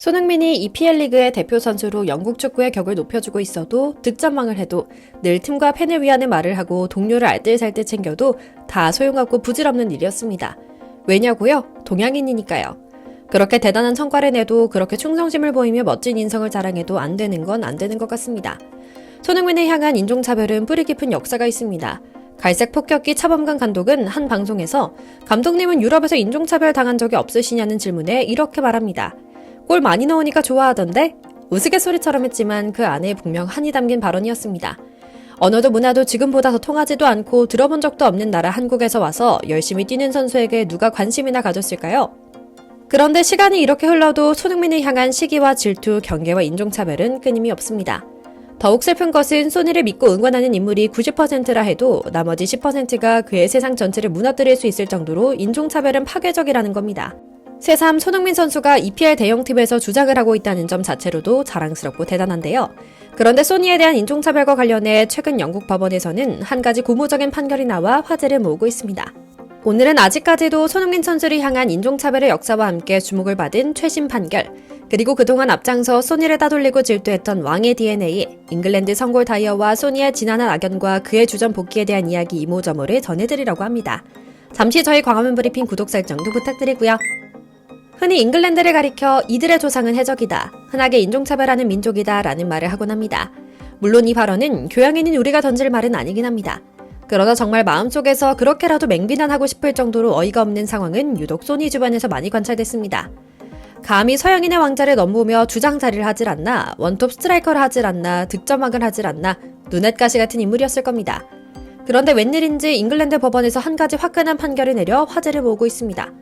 손흥민이 EPL 리그의 대표 선수로 영국 축구의 격을 높여주고 있어도 득점왕을 해도 늘 팀과 팬을 위하는 말을 하고 동료를 알뜰살뜰 챙겨도 다 소용없고 부질없는 일이었습니다. 왜냐고요? 동양인이니까요. 그렇게 대단한 성과를 내도 그렇게 충성심을 보이며 멋진 인성을 자랑해도 안 되는 건 안 되는 것 같습니다. 손흥민을 향한 인종차별은 뿌리 깊은 역사가 있습니다. 갈색 폭격기 차범근 감독은 한 방송에서 감독님은 유럽에서 인종차별 당한 적이 없으시냐는 질문에 이렇게 말합니다. 골 많이 넣으니까 좋아하던데? 우스갯소리처럼 했지만 그 안에 분명 한이 담긴 발언이었습니다. 언어도 문화도 지금보다 더 통하지도 않고 들어본 적도 없는 나라 한국에서 와서 열심히 뛰는 선수에게 누가 관심이나 가졌을까요? 그런데 시간이 이렇게 흘러도 손흥민을 향한 시기와 질투, 경계와 인종차별은 끊임이 없습니다. 더욱 슬픈 것은 소니를 믿고 응원하는 인물이 90%라 해도 나머지 10%가 그의 세상 전체를 무너뜨릴 수 있을 정도로 인종차별은 파괴적이라는 겁니다. 새삼 손흥민 선수가 EPL 대형팀에서 주장을 하고 있다는 점 자체로도 자랑스럽고 대단한데요. 그런데 소니에 대한 인종차별과 관련해 최근 영국 법원에서는 한 가지 고무적인 판결이 나와 화제를 모으고 있습니다. 오늘은 아직까지도 손흥민 선수를 향한 인종차별의 역사와 함께 주목을 받은 최신 판결, 그리고 그동안 앞장서 소니를 따돌리고 질투했던 왕의 DNA, 잉글랜드 성골 다이어와 소니의 지난한 악연과 그의 주전 복귀에 대한 이야기 이모저모를 전해드리려고 합니다. 잠시 저희 광화문 브리핑 구독 설정도 부탁드리고요. 흔히 잉글랜드를 가리켜 이들의 조상은 해적이다, 흔하게 인종차별하는 민족이다 라는 말을 하곤 합니다. 물론 이 발언은 교양인인 우리가 던질 말은 아니긴 합니다. 그러나 정말 마음속에서 그렇게라도 맹비난하고 싶을 정도로 어이가 없는 상황은 유독 소니 주변에서 많이 관찰됐습니다. 감히 서양인의 왕자를 넘보며 주장자리를 하질 않나, 원톱 스트라이커를 하질 않나, 득점왕을 하질 않나, 눈엣가시 같은 인물이었을 겁니다. 그런데 웬일인지 잉글랜드 법원에서 한 가지 화끈한 판결을 내려 화제를 모으고 있습니다.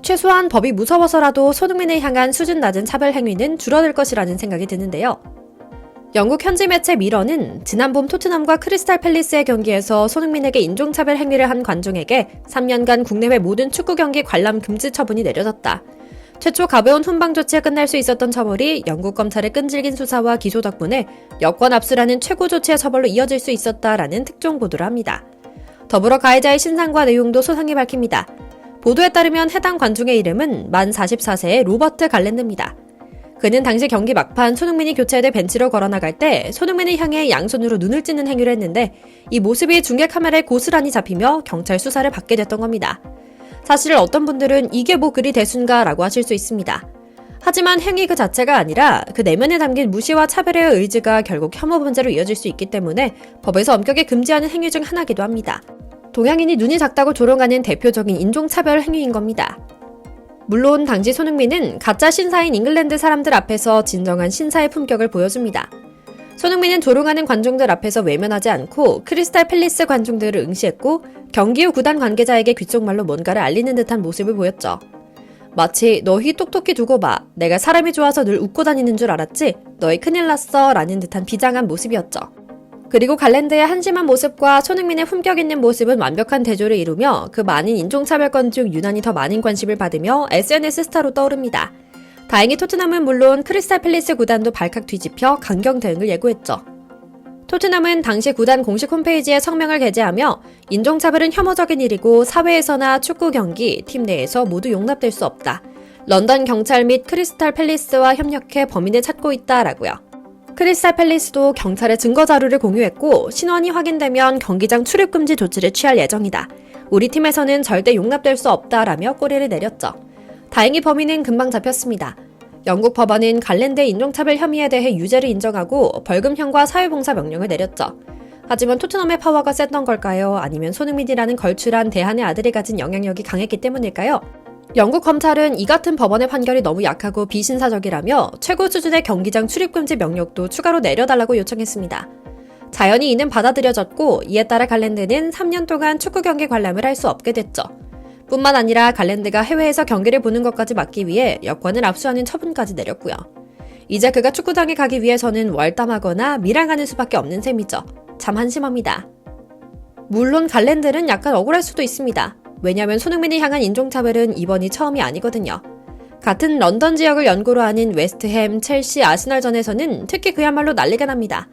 최소한 법이 무서워서라도 손흥민을 향한 수준 낮은 차별 행위는 줄어들 것이라는 생각이 드는데요. 영국 현지 매체 미러는 지난 봄 토트넘과 크리스탈 팰리스의 경기에서 손흥민에게 인종차별 행위를 한 관중에게 3년간 국내외 모든 축구 경기 관람 금지 처분이 내려졌다. 최초 가벼운 훈방 조치에 끝날 수 있었던 처벌이 영국 검찰의 끈질긴 수사와 기소 덕분에 여권 압수라는 최고 조치의 처벌로 이어질 수 있었다라는 특종 보도를 합니다. 더불어 가해자의 신상과 내용도 소상히 밝힙니다. 보도에 따르면 해당 관중의 이름은 만 44세의 로버트 갈랜드입니다. 그는 당시 경기 막판 손흥민이 교체돼 벤치로 걸어나갈 때 손흥민을 향해 양손으로 눈을 찢는 행위를 했는데 이 모습이 중계 카메라에 고스란히 잡히며 경찰 수사를 받게 됐던 겁니다. 사실 어떤 분들은 이게 뭐 그리 대순가 라고 하실 수 있습니다. 하지만 행위 그 자체가 아니라 그 내면에 담긴 무시와 차별의 의지가 결국 혐오 범죄로 이어질 수 있기 때문에 법에서 엄격히 금지하는 행위 중 하나이기도 합니다. 동양인이 눈이 작다고 조롱하는 대표적인 인종차별 행위인 겁니다. 물론 당시 손흥민은 가짜 신사인 잉글랜드 사람들 앞에서 진정한 신사의 품격을 보여줍니다. 손흥민은 조롱하는 관중들 앞에서 외면하지 않고 크리스탈 팰리스 관중들을 응시했고 경기 후 구단 관계자에게 귓속말로 뭔가를 알리는 듯한 모습을 보였죠. 마치 너희 똑똑히 두고 봐, 내가 사람이 좋아서 늘 웃고 다니는 줄 알았지? 너희 큰일 났어 라는 듯한 비장한 모습이었죠. 그리고 갈랜드의 한심한 모습과 손흥민의 품격 있는 모습은 완벽한 대조를 이루며 그 많은 인종차별건 중 유난히 더 많은 관심을 받으며 SNS 스타로 떠오릅니다. 다행히 토트넘은 물론 크리스탈 팰리스 구단도 발칵 뒤집혀 강경 대응을 예고했죠. 토트넘은 당시 구단 공식 홈페이지에 성명을 게재하며 인종차별은 혐오적인 일이고 사회에서나 축구 경기, 팀 내에서 모두 용납될 수 없다. 런던 경찰 및 크리스탈 팰리스와 협력해 범인을 찾고 있다라고요. 크리스탈 팰리스도 경찰에 증거 자료를 공유했고 신원이 확인되면 경기장 출입 금지 조치를 취할 예정이다. 우리 팀에서는 절대 용납될 수 없다라며 꼬리를 내렸죠. 다행히 범인은 금방 잡혔습니다. 영국 법원은 갈랜드의 인종차별 혐의에 대해 유죄를 인정하고 벌금형과 사회봉사 명령을 내렸죠. 하지만 토트넘의 파워가 셌던 걸까요? 아니면 손흥민이라는 걸출한 대한의 아들이 가진 영향력이 강했기 때문일까요? 영국 검찰은 이 같은 법원의 판결이 너무 약하고 비신사적이라며 최고 수준의 경기장 출입금지 명령도 추가로 내려달라고 요청했습니다. 자연히 이는 받아들여졌고 이에 따라 갈랜드는 3년 동안 축구 경기 관람을 할 수 없게 됐죠. 뿐만 아니라 갈랜드가 해외에서 경기를 보는 것까지 막기 위해 여권을 압수하는 처분까지 내렸고요. 이제 그가 축구장에 가기 위해서는 월담하거나 밀항하는 수밖에 없는 셈이죠. 참 한심합니다. 물론 갈랜드는 약간 억울할 수도 있습니다. 왜냐하면 손흥민이 향한 인종차별은 이번이 처음이 아니거든요. 같은 런던 지역을 연고로 하는 웨스트햄, 첼시, 아스널전에서는 특히 그야말로 난리가 납니다.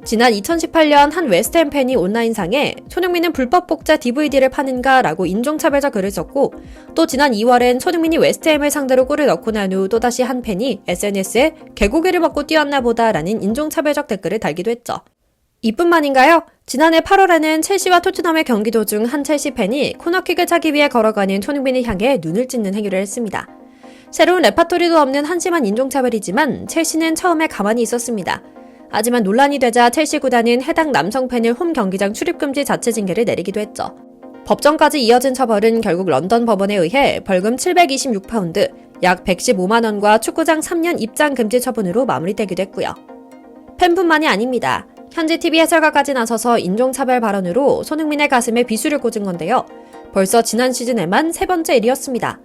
지난 2018년 한 웨스트햄 팬이 온라인상에 손흥민은 불법 복제 DVD를 파는가 라고 인종차별적 글을 썼고, 또 지난 2월엔 손흥민이 웨스트햄을 상대로 골을 넣고 난 후 또다시 한 팬이 SNS에 개고기를 먹고 뛰었나 보다 라는 인종차별적 댓글을 달기도 했죠. 이뿐만인가요? 지난해 8월에는 첼시와 토트넘의 경기 도중 한 첼시 팬이 코너킥을 차기 위해 걸어가는 손흥민을 향해 눈을 찢는 행위를 했습니다. 새로운 레파토리도 없는 한심한 인종차별이지만 첼시는 처음에 가만히 있었습니다. 하지만 논란이 되자 첼시 구단은 해당 남성 팬을 홈 경기장 출입금지 자체 징계를 내리기도 했죠. 법정까지 이어진 처벌은 결국 런던 법원에 의해 벌금 726파운드, 약 115만 원과 축구장 3년 입장 금지 처분으로 마무리되기도 했고요. 팬뿐만이 아닙니다. 현지 TV 해설가까지 나서서 인종차별 발언으로 손흥민의 가슴에 비수를 꽂은 건데요. 벌써 지난 시즌에만 세 번째 일이었습니다.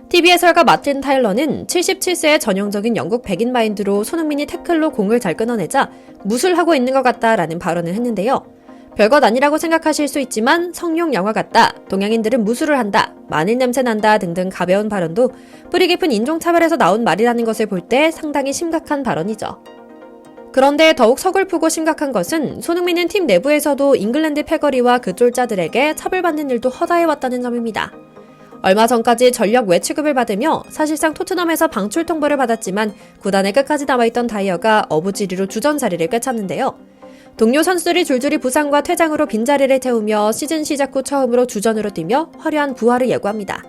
TV 해설가 마틴 타일러는 77세의 전형적인 영국 백인 마인드로 손흥민이 태클로 공을 잘 끊어내자 무술하고 있는 것 같다라는 발언을 했는데요. 별것 아니라고 생각하실 수 있지만 성룡 영화 같다, 동양인들은 무술을 한다, 마늘 냄새 난다 등등 가벼운 발언도 뿌리 깊은 인종차별에서 나온 말이라는 것을 볼 때 상당히 심각한 발언이죠. 그런데 더욱 서글프고 심각한 것은 손흥민은 팀 내부에서도 잉글랜드 패거리와 그 쫄자들에게 차별받는 일도 허다해왔다는 점입니다. 얼마 전까지 전력 외취급을 받으며 사실상 토트넘에서 방출 통보를 받았지만 구단에 끝까지 남아있던 다이어가 어부지리로 주전 자리를 꿰찼는데요. 동료 선수들이 줄줄이 부상과 퇴장으로 빈자리를 태우며 시즌 시작 후 처음으로 주전으로 뛰며 화려한 부활을 예고합니다.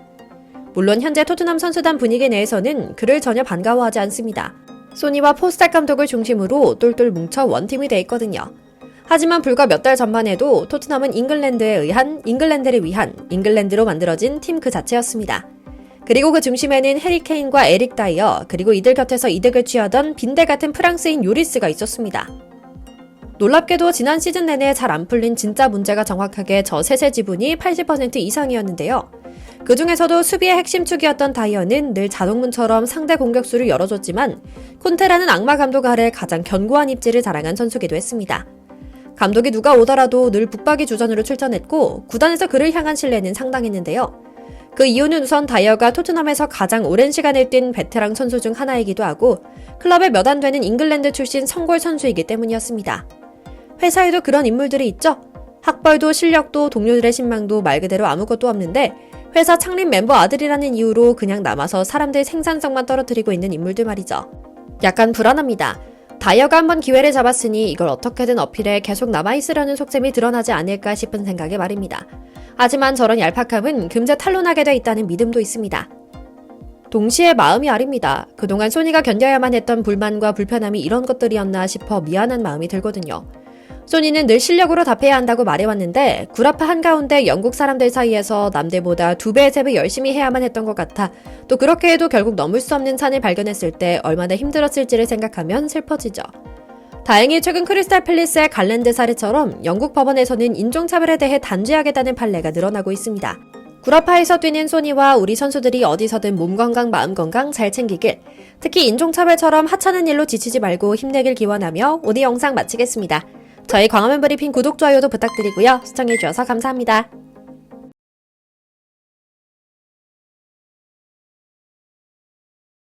물론 현재 토트넘 선수단 분위기 내에서는 그를 전혀 반가워하지 않습니다. 소니와 포스탁 감독을 중심으로 똘똘 뭉쳐 원팀이 돼 있거든요. 하지만 불과 몇 달 전만 해도 토트넘은 잉글랜드에 의한, 잉글랜드를 위한, 잉글랜드로 만들어진 팀 그 자체였습니다. 그리고 그 중심에는 해리 케인과 에릭 다이어, 그리고 이들 곁에서 이득을 취하던 빈대 같은 프랑스인 요리스가 있었습니다. 놀랍게도 지난 시즌 내내 잘 안 풀린 진짜 문제가 정확하게 저 셋의 지분이 80% 이상이었는데요. 그 중에서도 수비의 핵심 축이었던 다이어는 늘 자동문처럼 상대 공격수를 열어줬지만 콘테라는 악마 감독 아래 가장 견고한 입지를 자랑한 선수기도 했습니다. 감독이 누가 오더라도 늘 북박이 주전으로 출전했고 구단에서 그를 향한 신뢰는 상당했는데요. 그 이유는 우선 다이어가 토트넘에서 가장 오랜 시간을 뛴 베테랑 선수 중 하나이기도 하고 클럽에 몇 안 되는 잉글랜드 출신 성골 선수이기 때문이었습니다. 회사에도 그런 인물들이 있죠. 학벌도 실력도 동료들의 신망도 말 그대로 아무것도 없는데 회사 창립 멤버 아들이라는 이유로 그냥 남아서 사람들 생산성만 떨어뜨리고 있는 인물들 말이죠. 약간 불안합니다. 다이어가 한번 기회를 잡았으니 이걸 어떻게든 어필해 계속 남아있으려는 속셈이 드러나지 않을까 싶은 생각에 말입니다. 하지만 저런 얄팍함은 금세 탄로나게 돼 있다는 믿음도 있습니다. 동시에 마음이 아립니다. 그동안 소니가 견뎌야만 했던 불만과 불편함이 이런 것들이었나 싶어 미안한 마음이 들거든요. 소니는 늘 실력으로 답해야 한다고 말해왔는데 구라파 한가운데 영국 사람들 사이에서 남들보다 2배, 3배 열심히 해야만 했던 것 같아 또 그렇게 해도 결국 넘을 수 없는 산을 발견했을 때 얼마나 힘들었을지를 생각하면 슬퍼지죠. 다행히 최근 크리스탈 팰리스의 갈랜드 사례처럼 영국 법원에서는 인종차별에 대해 단죄하겠다는 판례가 늘어나고 있습니다. 구라파에서 뛰는 소니와 우리 선수들이 어디서든 몸 건강, 마음 건강 잘 챙기길, 특히 인종차별처럼 하찮은 일로 지치지 말고 힘내길 기원하며 오늘 영상 마치겠습니다. 저희 광화문 브리핑 구독, 좋아요도 부탁드리고요. 시청해주셔서 감사합니다.